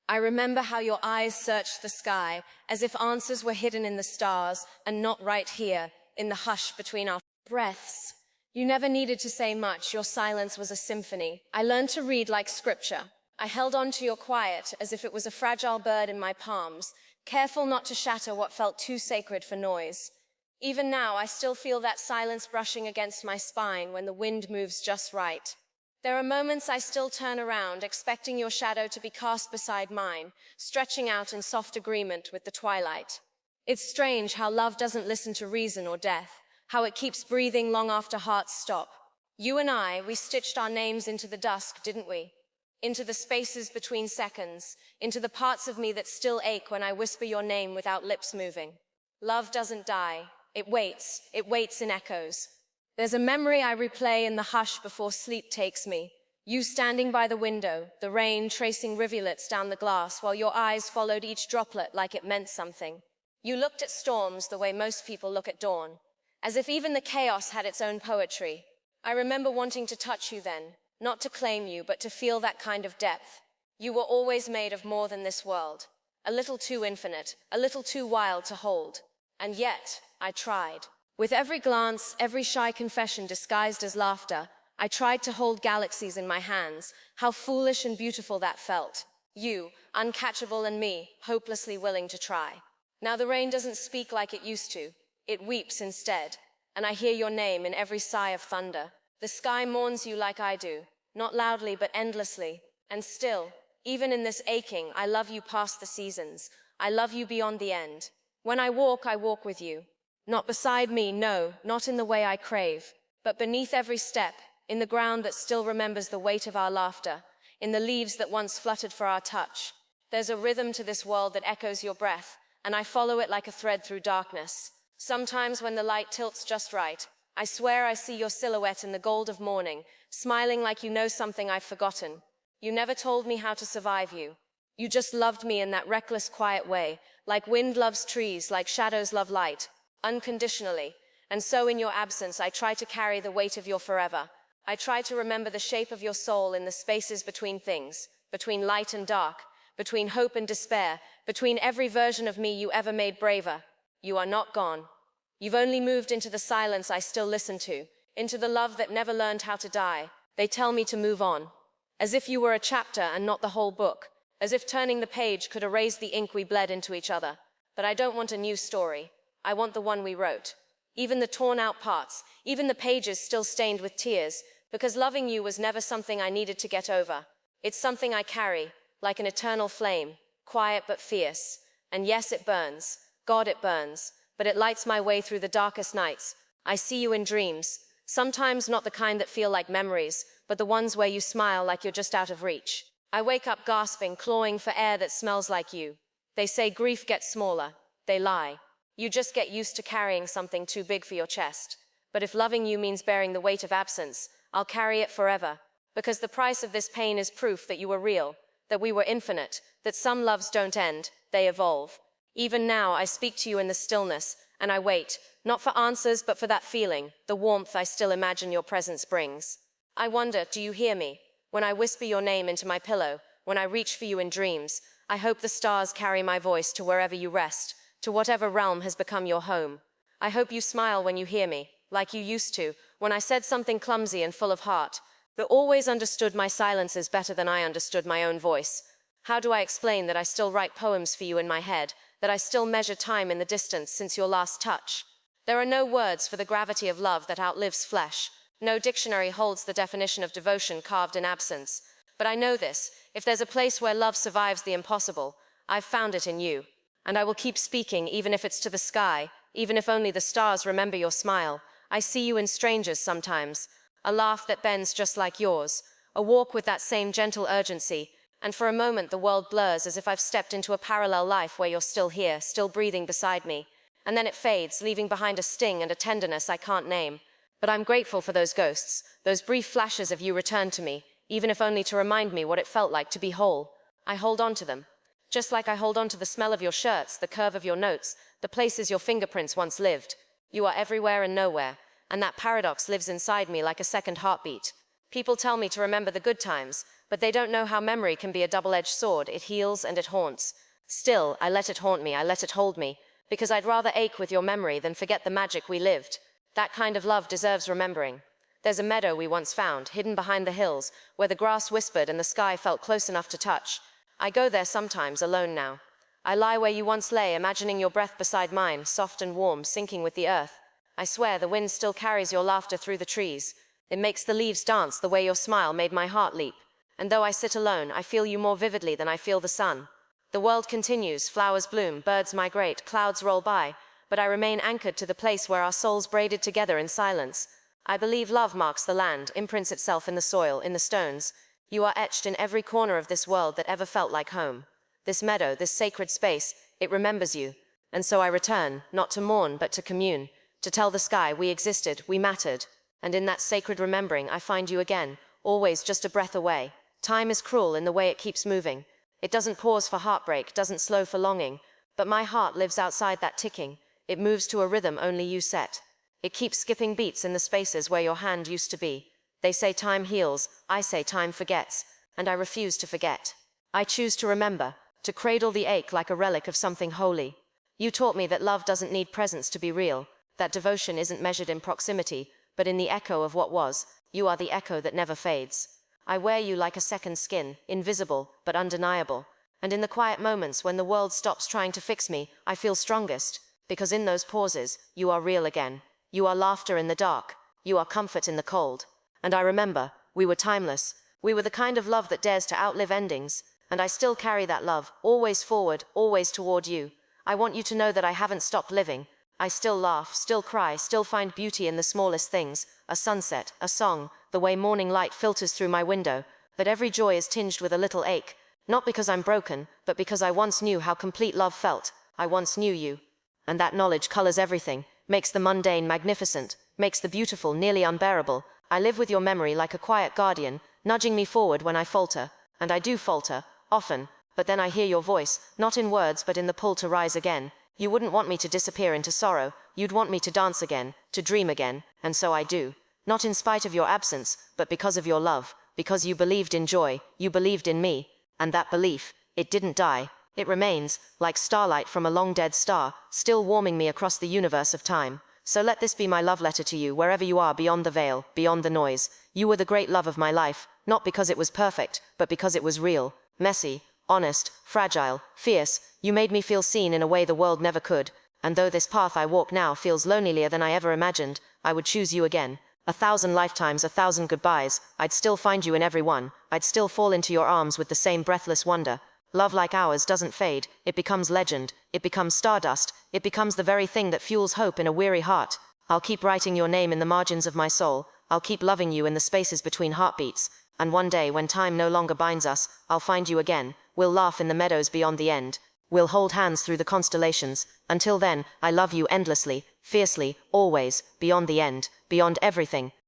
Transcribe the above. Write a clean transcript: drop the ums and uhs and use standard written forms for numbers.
I remember how your eyes searched the sky, as if answers were hidden in the stars, and not right here, in the hush between our breaths. You never needed to say much, your silence was a symphony. I learned to read like scripture. I held on to your quiet, as if it was a fragile bird in my palms, careful not to shatter what felt too sacred for noise. Even now, I still feel that silence brushing against my spine when the wind moves just right. There are moments I still turn around, expecting your shadow to be cast beside mine, stretching out in soft agreement with the twilight. It's strange how love doesn't listen to reason or death, how it keeps breathing long after hearts stop. You and I, we stitched our names into the dusk, didn't we? Into the spaces between seconds, into the parts of me that still ache when I whisper your name without lips moving. Love doesn't die. It waits in echoes. There's a memory I replay in the hush before sleep takes me. You standing by the window, the rain tracing rivulets down the glass while your eyes followed each droplet like it meant something. You looked at storms the way most people look at dawn, as if even the chaos had its own poetry. I remember wanting to touch you then, not to claim you, but to feel that kind of depth. You were always made of more than this world, a little too infinite, a little too wild to hold. And yet, I tried. With every glance, every shy confession disguised as laughter, I tried to hold galaxies in my hands. How foolish and beautiful that felt. You, uncatchable, and me, hopelessly willing to try. Now the rain doesn't speak like it used to. It weeps instead, and I hear your name in every sigh of thunder. The sky mourns you like I do, not loudly but endlessly. And still, even in this aching, I love you past the seasons. I love you beyond the end. When I walk with you. Not beside me, no, not in the way I crave, but beneath every step, in the ground that still remembers the weight of our laughter, in the leaves that once fluttered for our touch. There's a rhythm to this world that echoes your breath, and I follow it like a thread through darkness. Sometimes when the light tilts just right, I swear I see your silhouette in the gold of morning, smiling like you know something I've forgotten. You never told me how to survive you. You just loved me in that reckless, quiet way, like wind loves trees, like shadows love light. Unconditionally, and so in your absence I try to carry the weight of your forever. I try to remember the shape of your soul in the spaces between things, between light and dark, between hope and despair, between every version of me you ever made braver. You are not gone. You've only moved into the silence I still listen to, into the love that never learned how to die. They tell me to move on, as if you were a chapter and not the whole book, as if turning the page could erase the ink we bled into each other. But I don't want a new story. I want the one we wrote. Even the torn out parts, even the pages still stained with tears, because loving you was never something I needed to get over. It's something I carry, like an eternal flame, quiet but fierce. And yes, it burns. God, it burns. But it lights my way through the darkest nights. I see you in dreams. Sometimes not the kind that feel like memories, but the ones where you smile like you're just out of reach. I wake up gasping, clawing for air that smells like you. They say grief gets smaller. They lie. You just get used to carrying something too big for your chest. But if loving you means bearing the weight of absence, I'll carry it forever. Because the price of this pain is proof that you were real, that we were infinite, that some loves don't end, they evolve. Even now, I speak to you in the stillness, and I wait, not for answers, but for that feeling, the warmth I still imagine your presence brings. I wonder, do you hear me? When I whisper your name into my pillow, when I reach for you in dreams, I hope the stars carry my voice to wherever you rest, to whatever realm has become your home. I hope you smile when you hear me, like you used to, when I said something clumsy and full of heart, but always understood my silences better than I understood my own voice. How do I explain that I still write poems for you in my head, that I still measure time in the distance since your last touch? There are no words for the gravity of love that outlives flesh. No dictionary holds the definition of devotion carved in absence. But I know this, if there's a place where love survives the impossible, I've found it in you. And I will keep speaking, even if it's to the sky, even if only the stars remember your smile. I see you in strangers sometimes, a laugh that bends just like yours, a walk with that same gentle urgency, and for a moment the world blurs as if I've stepped into a parallel life where you're still here, still breathing beside me. And then it fades, leaving behind a sting and a tenderness I can't name. But I'm grateful for those ghosts, those brief flashes of you returned to me, even if only to remind me what it felt like to be whole. I hold on to them. Just like I hold on to the smell of your shirts, the curve of your notes, the places your fingerprints once lived. You are everywhere and nowhere, and that paradox lives inside me like a second heartbeat. People tell me to remember the good times, but But they don't know how memory can be a double-edged sword. It heals and it haunts. Still, I let it haunt me, I let it hold me, because I'd rather ache with your memory than forget the magic we lived. That kind of love deserves remembering. There's a meadow we once found, hidden behind the hills, where the grass whispered and the sky felt close enough to touch. I go there sometimes, alone now. I lie where you once lay, imagining your breath beside mine, soft and warm, sinking with the earth. I swear the wind still carries your laughter through the trees. It makes the leaves dance the way your smile made my heart leap. And though I sit alone, I feel you more vividly than I feel the sun. The world continues, flowers bloom, birds migrate, clouds roll by, but I remain anchored to the place where our souls braided together in silence. I believe love marks the land, imprints itself in the soil, in the stones. You are etched in every corner of this world that ever felt like home. This meadow, this sacred space, it remembers you. And so I return, not to mourn, but to commune, to tell the sky we existed, we mattered. And in that sacred remembering, I find you again, always just a breath away. Time is cruel in the way it keeps moving. It doesn't pause for heartbreak, doesn't slow for longing. But my heart lives outside that ticking. It moves to a rhythm only you set. It keeps skipping beats in the spaces where your hand used to be. They say time heals, I say time forgets, and I refuse to forget. I choose to remember, to cradle the ache like a relic of something holy. You taught me that love doesn't need presence to be real, that devotion isn't measured in proximity, but in the echo of what was. You are the echo that never fades. I wear you like a second skin, invisible, but undeniable. And in the quiet moments when the world stops trying to fix me, I feel strongest, because in those pauses, you are real again. You are laughter in the dark. You are comfort in the cold. And I remember, we were timeless. We were the kind of love that dares to outlive endings. And I still carry that love, always forward, always toward you. I want you to know that I haven't stopped living. I still laugh, still cry, still find beauty in the smallest things. A sunset, a song, the way morning light filters through my window. That every joy is tinged with a little ache. Not because I'm broken, but because I once knew how complete love felt. I once knew you. And that knowledge colors everything, makes the mundane magnificent, makes the beautiful nearly unbearable. I live with your memory like a quiet guardian, nudging me forward when I falter. And I do falter, often, but then I hear your voice, not in words but in the pull to rise again. You wouldn't want me to disappear into sorrow, you'd want me to dance again, to dream again, and so I do. Not in spite of your absence, but because of your love, because you believed in joy, you believed in me, and that belief, it didn't die. It remains, like starlight from a long-dead star, still warming me across the universe of time. So let this be my love letter to you, wherever you are beyond the veil, beyond the noise. You were the great love of my life, not because it was perfect, but because it was real, messy, honest, fragile, fierce. You made me feel seen in a way the world never could. And though this path I walk now feels lonelier than I ever imagined, I would choose you again. 1,000 lifetimes, 1,000 goodbyes, I'd still find you in every one. I'd still fall into your arms with the same breathless wonder. Love like ours doesn't fade, it becomes legend, it becomes stardust, it becomes the very thing that fuels hope in a weary heart. I'll keep writing your name in the margins of my soul, I'll keep loving you in the spaces between heartbeats, and one day when time no longer binds us, I'll find you again, we'll laugh in the meadows beyond the end, we'll hold hands through the constellations. Until then, I love you endlessly, fiercely, always, beyond the end, beyond everything.